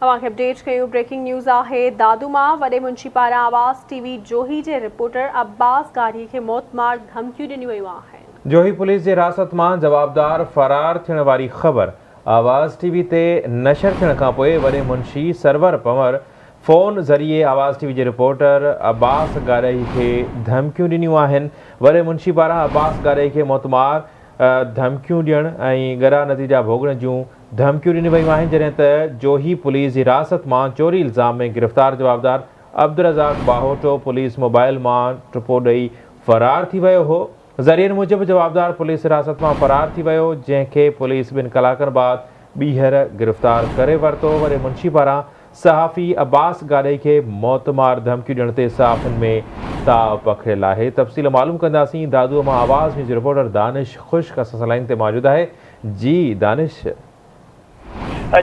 तव्हांखे अपडेट कयूं। Breaking news आहे दादू मां वॾे मुंशी पारां आवाज़ टीवी जोही जे रिपोर्टर अब्बास गाड़ी खे मौतमार धमकियूं ॾिनियूं वयूं आहिनि। जोही पुलिस जे हिरासत मां जवाबदार फरार थियण वारी ख़बर आवाज़ टीवी ते नशर थियण खां पोइ वॾे मुंशी सरवर पंवर फ़ोन ज़रिए आवाज़ टीवी जे रिपोर्टर अब्बास गाड़ई खे धमकियूं ॾिनियूं आहिनि। वॾे मुंशी पारां अब्बास गाड़ई खे मौतमार धमकियूं ॾियण ऐं गरा नतीजा भोगण जूं धमकियूं ॾिनियूं वयूं आहिनि, जॾहिं त जोही पुलिस जी हिरासत मां चोरी इल्ज़ाम में गिरफ़्तार जवाबदार अब्दुरज़ाक बाहोटो पुलिस मोबाइल मां टुपो ॾेई फ़रार थी वियो हो। ज़रियनि मूजिबि जवाबदार पुलिस हिरासत मां फ़रार थी वियो, जंहिंखे पुलिस 2 कलाकनि बाद ॿीहर गिरफ़्तार करे वरितो। वॾे मुंशी पारां सहाफ़ी अब्बास गाड़ई खे मौतमार धमकियूं ॾियण ते सहाफ़ियुनि में ताव पखिड़ियल आहे। तफ़सील मालूम कंदासीं। दादूअ मां आवाज़ न्यूज़ रिपोर्टर दानिश ख़ुश्क असां लाइन ते मौजूदु आहे। जी दानिश।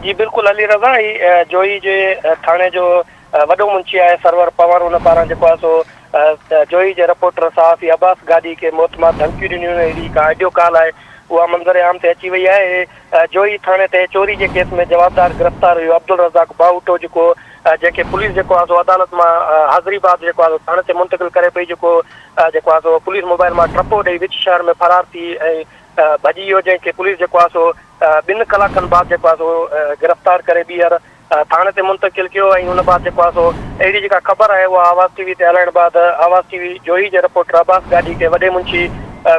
जी बिल्कुलु अली रज़ा ही जोही जे थाणे जो वॾो मुंशी आहे सरवर पंवर, उन पारां जेको आहे सो जोही जे रिपोर्टर सहाफ़ी अब्बास गाड़ी खे मौतमार धमकियूं ॾिनियूं। अहिड़ी हिकु ऑडियो कॉल आहे, उहा मंज़र आम ते अची वई आहे। जोही थाणे ते चोरी जे केस में जवाबदार गिरफ़्तार हुयो अब्दुल रज़ाक बाहुटो, जेको जंहिंखे पुलिस जेको आहे सो अदालत मां हाज़िरीबाद जेको आहे थाणे ते मुंतक़िल करे पई, जेको आहे सो पुलिस मोबाइल मां टपो ॾेई विच शहर में फरार थी ऐं भॼी वियो, जंहिंखे पुलिस जेको आहे सो 2 कलाकनि बाद जेको आहे सो गिरफ़्तार करे ॿीहर थाणे ते मुंतक़िल कियो। ऐं हुन बाद जेको आहे सो अहिड़ी जेका ख़बर आहे उहा आवाज़ टीवी ते हलाइण बाद आवाज़ टीवी जोही जे रिपोर्टर अब्बास गाड़ी खे वॾे मुंशी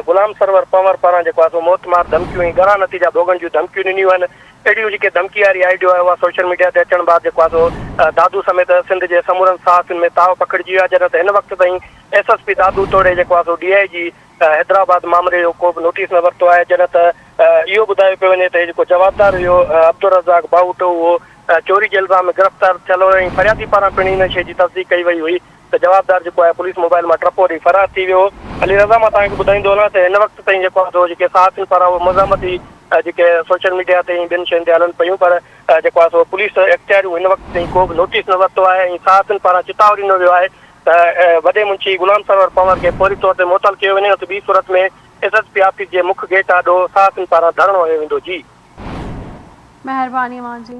गुलाम सरवर पंवर पारां जेको आहे सो मौतमार धमकियूं ऐं गरा नतीजा भोगण जूं धमकियूं ॾिनियूं आहिनि। अहिड़ियूं जेके धमकी वारी आइडियो आहे उहा सोशल मीडिया ते अचण बाद जेको आहे सो दादू समेत सिंध जे समूरनि सहाफ़ियुनि में ताव पखिड़िजी वियो आहे, जॾहिं त हिन वक़्त ताईं SSP दादू तोड़े जेको आहे सो DIG हैदराबाद मामले जो को बि नोटिस न वरितो आहे। जॾहिं त इहो ॿुधायो पियो वञे त जेको जवाबदार हुयो अब्दुल रज़ाक बाहुटो, उहो चोरी जे इल्ज़ाम में गिरफ़्तार थियल हो ऐं फरियादी पारां पिण हिन शइ जी तस्दीक कई वई हुई त जवाबदार जेको आहे पुलिस मोबाइल मां टपो ॾेई फरार थी वियो। अली रज़ा मां तव्हांखे ॿुधाईंदो वञा त हिन वक़्त ताईं जेको आहे सो जेके सहाफ़ियुनि पारां उहो मज़ामती जेके सोशल मीडिया ते ॿियनि शयुनि ते हलनि पियूं, पर जेको आहे सो पुलिस एख्तियारियूं हिन वक़्त ताईं को बि नोटिस न वरितो आहे ऐं सहाफ़ियुनि पारां चिताव ॾिनो वियो आहे त वॾे मुंशी गुलाम सरवर पंवर खे फौरी तौर ते मुअतल कयो वञे, त ॿी सूरत में SSP ऑफिस जे मुख्य गेट आॾो सहाफ़ियुनि पारां धरणो हयो वेंदो। जी महिरबानी मां जी।